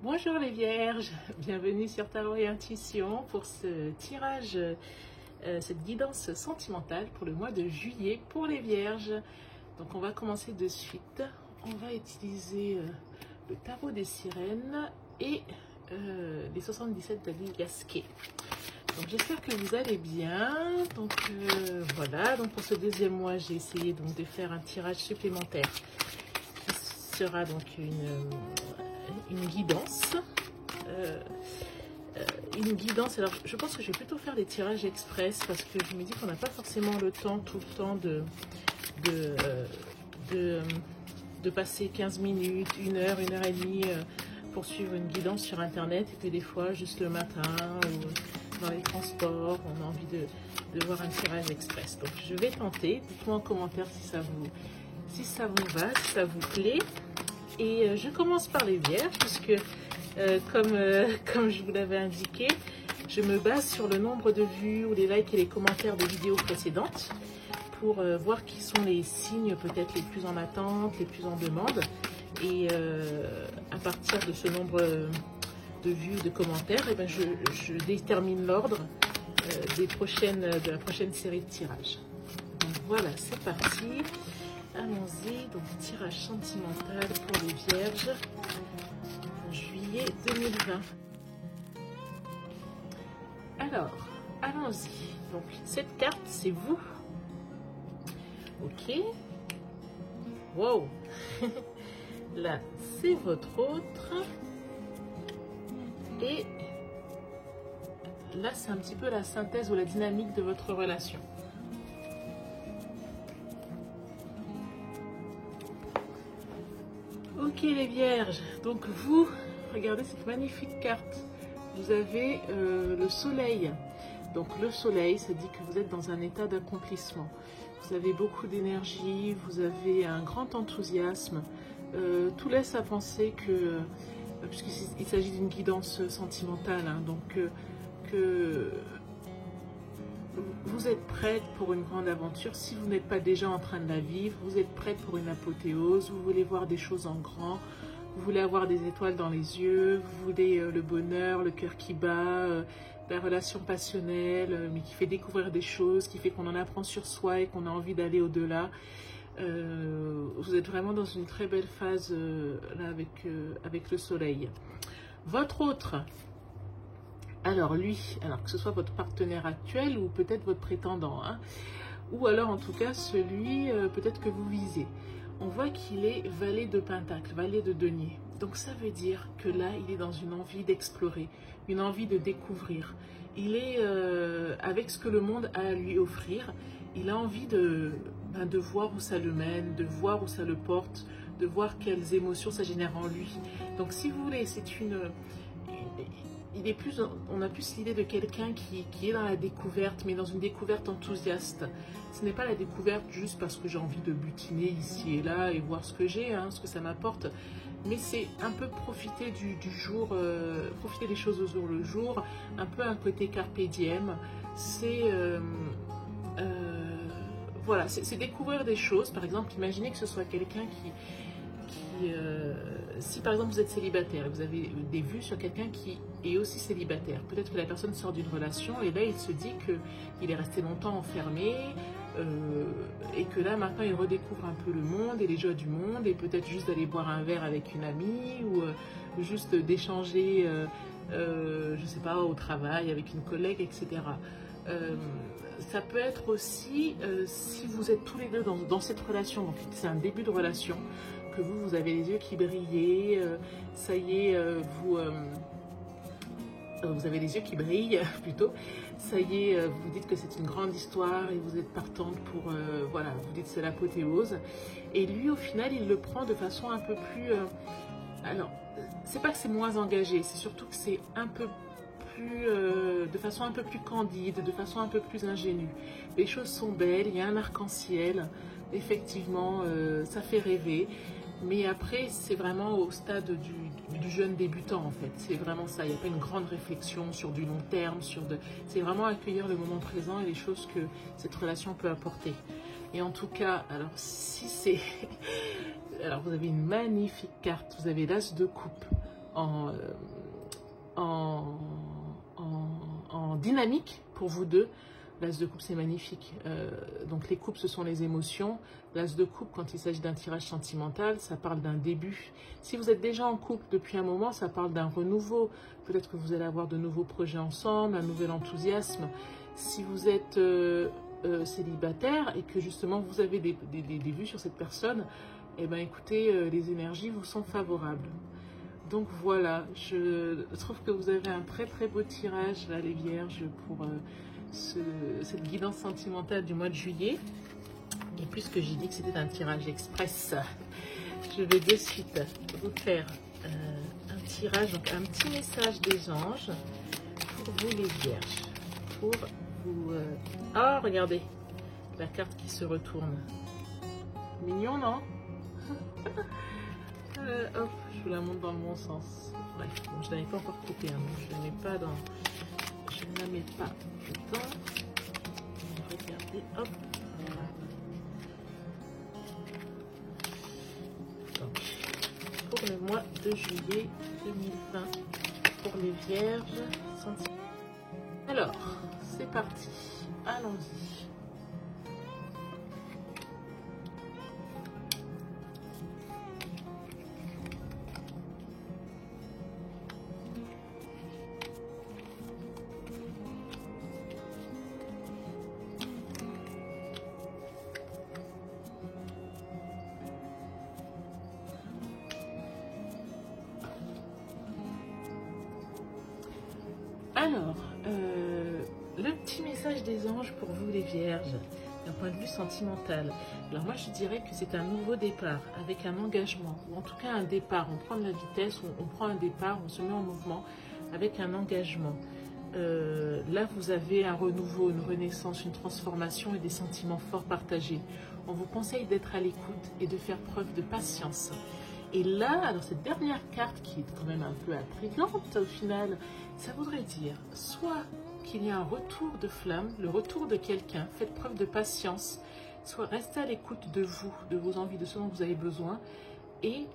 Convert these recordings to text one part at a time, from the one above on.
Bonjour les vierges, bienvenue sur Tarot et Intuition pour ce tirage, cette guidance sentimentale pour le mois de juillet pour les vierges. Donc on va commencer de suite, on va utiliser le tarot des sirènes et les 77 d'Ali Gasquet. Donc j'espère que vous allez bien. Donc voilà, donc pour ce deuxième mois j'ai essayé donc de faire un tirage supplémentaire qui sera donc une guidance. Une guidance, alors je pense que je vais plutôt faire des tirages express parce que je me dis qu'on n'a pas forcément le temps tout le temps de passer 15 minutes, 1 heure, 1 heure et demie pour suivre une guidance sur internet, et que des fois juste le matin ou dans les transports on a envie de voir un tirage express. Donc je vais tenter, dites-moi en commentaire si ça vous va, si ça vous plaît. Et je commence par les vierges puisque comme je vous l'avais indiqué, je me base sur le nombre de vues ou les likes et les commentaires des vidéos précédentes pour voir qui sont les signes peut-être les plus en attente, les plus en demande. Et à partir de ce nombre de vues, de commentaires, et ben je détermine l'ordre de la prochaine série de tirages. Donc voilà, c'est parti. Allons-y, donc tirage sentimental pour les vierges en juillet 2020. Alors, allons-y. Donc cette carte, c'est vous. Ok. Wow. Là, c'est votre autre. Et là, c'est un petit peu la synthèse ou la dynamique de votre relation. Ok les vierges, donc vous, regardez cette magnifique carte. Vous avez le soleil. Donc le soleil, ça dit que vous êtes dans un état d'accomplissement. Vous avez beaucoup d'énergie, vous avez un grand enthousiasme. Tout laisse à penser que, puisqu'il s'agit d'une guidance sentimentale, hein, donc que vous êtes prête pour une grande aventure. Si vous n'êtes pas déjà en train de la vivre, vous êtes prête pour une apothéose, vous voulez voir des choses en grand, vous voulez avoir des étoiles dans les yeux, vous voulez le bonheur, le cœur qui bat, la relation passionnelle, mais qui fait découvrir des choses, qui fait qu'on en apprend sur soi et qu'on a envie d'aller au-delà. Vous êtes vraiment dans une très belle phase là avec le soleil. Votre autre, alors lui, alors que ce soit votre partenaire actuel ou peut-être votre prétendant, hein, ou alors en tout cas celui peut-être que vous visez. On voit qu'il est valet de pentacle, valet de denier. Donc ça veut dire que là, il est dans une envie d'explorer, une envie de découvrir. Il est avec ce que le monde a à lui offrir. Il a envie de voir où ça le mène, de voir où ça le porte, de voir quelles émotions ça génère en lui. Donc si vous voulez, on a plus l'idée de quelqu'un qui est dans la découverte, mais dans une découverte enthousiaste. Ce n'est pas la découverte juste parce que j'ai envie de butiner ici et là et voir ce que j'ai, hein, ce que ça m'apporte, mais c'est un peu profiter du jour, profiter des choses au jour le jour, un peu un côté carpe diem. C'est voilà, c'est découvrir des choses. Par exemple, imaginez que ce soit quelqu'un si par exemple vous êtes célibataire et vous avez des vues sur quelqu'un qui est aussi célibataire, peut-être que la personne sort d'une relation et là il se dit qu'il est resté longtemps enfermé et que là maintenant il redécouvre un peu le monde et les joies du monde, et peut-être juste d'aller boire un verre avec une amie ou juste d'échanger je sais pas, au travail avec une collègue, etc. Ça peut être aussi si vous êtes tous les deux dans cette relation, donc c'est un début de relation, que vous avez les yeux qui brillaient, ça y est, vous avez les yeux qui brillent plutôt, ça y est, vous dites que c'est une grande histoire et vous êtes partante pour, voilà, vous dites c'est l'apothéose, et lui au final il le prend de façon un peu plus, alors c'est pas que c'est moins engagé, c'est surtout que c'est un peu plus, de façon un peu plus candide, de façon un peu plus ingénue. Les choses sont belles, il y a un arc-en-ciel, effectivement, ça fait rêver. Mais après, c'est vraiment au stade du jeune débutant, en fait. C'est vraiment ça. Il n'y a pas une grande réflexion sur du long terme. C'est vraiment accueillir le moment présent et les choses que cette relation peut apporter. Et en tout cas, alors si c'est... Alors, vous avez une magnifique carte. Vous avez l'as de coupe en, en, en dynamique pour vous deux. L'as de coupe, c'est magnifique. Donc les coupes, ce sont les émotions. L'as de coupe, quand il s'agit d'un tirage sentimental, ça parle d'un début. Si vous êtes déjà en couple depuis un moment, ça parle d'un renouveau. Peut-être que vous allez avoir de nouveaux projets ensemble, un nouvel enthousiasme. Si vous êtes célibataire et que justement vous avez des vues sur cette personne, eh bien écoutez, les énergies vous sont favorables. Donc voilà, je trouve que vous avez un très très beau tirage là, les Vierges, pour cette guidance sentimentale du mois de juillet. Et puisque j'ai dit que c'était un tirage express, je vais de suite vous faire un tirage, donc un petit message des anges pour vous les Vierges. Pour vous... Ah, regardez, la carte qui se retourne. Mignon, non? Hop, je vous la montre dans le bon sens. Bref, bon, je ne l'avais pas encore coupée, hein, donc je ne la mets pas dans... Je ne la mets pas dedans. Regardez, hop. Voilà. Donc, pour le mois de juillet 2020, pour les Vierges. Alors, c'est parti. Allons-y. Alors, le petit message des anges pour vous les Vierges, d'un point de vue sentimental. Alors moi je dirais que c'est un nouveau départ avec un engagement, ou en tout cas un départ. On prend de la vitesse, on prend un départ, on se met en mouvement avec un engagement. Là vous avez un renouveau, une renaissance, une transformation et des sentiments forts partagés. On vous conseille d'être à l'écoute et de faire preuve de patience. Et là, alors cette dernière carte qui est quand même un peu intrigante au final, ça voudrait dire soit qu'il y a un retour de flamme, le retour de quelqu'un, faites preuve de patience, soit restez à l'écoute de vous, de vos envies, de ce dont vous avez besoin, et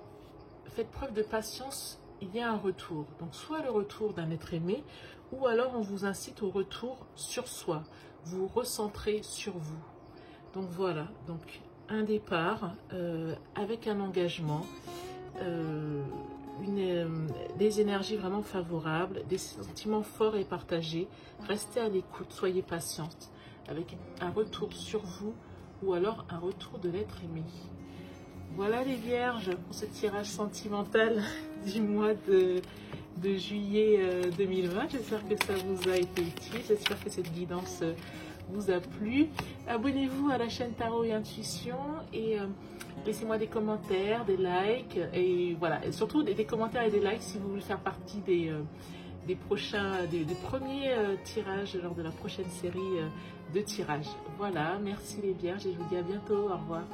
faites preuve de patience, il y a un retour. Donc soit le retour d'un être aimé, ou alors on vous incite au retour sur soi, vous recentrez sur vous. Donc voilà, donc un départ avec un engagement, des énergies vraiment favorables, des sentiments forts et partagés. Restez à l'écoute, soyez patiente, avec un retour sur vous ou alors un retour de l'être aimé. Voilà les Vierges pour ce tirage sentimental du mois de juillet 2020. J'espère que ça vous a été utile, j'espère que cette guidance vous a plu. Abonnez-vous à la chaîne Tarot et Intuition et laissez-moi des commentaires, des likes et voilà, et surtout des commentaires et des likes si vous voulez faire partie des premiers tirages lors de la prochaine série de tirages. Voilà, merci les Vierges et je vous dis à bientôt, au revoir.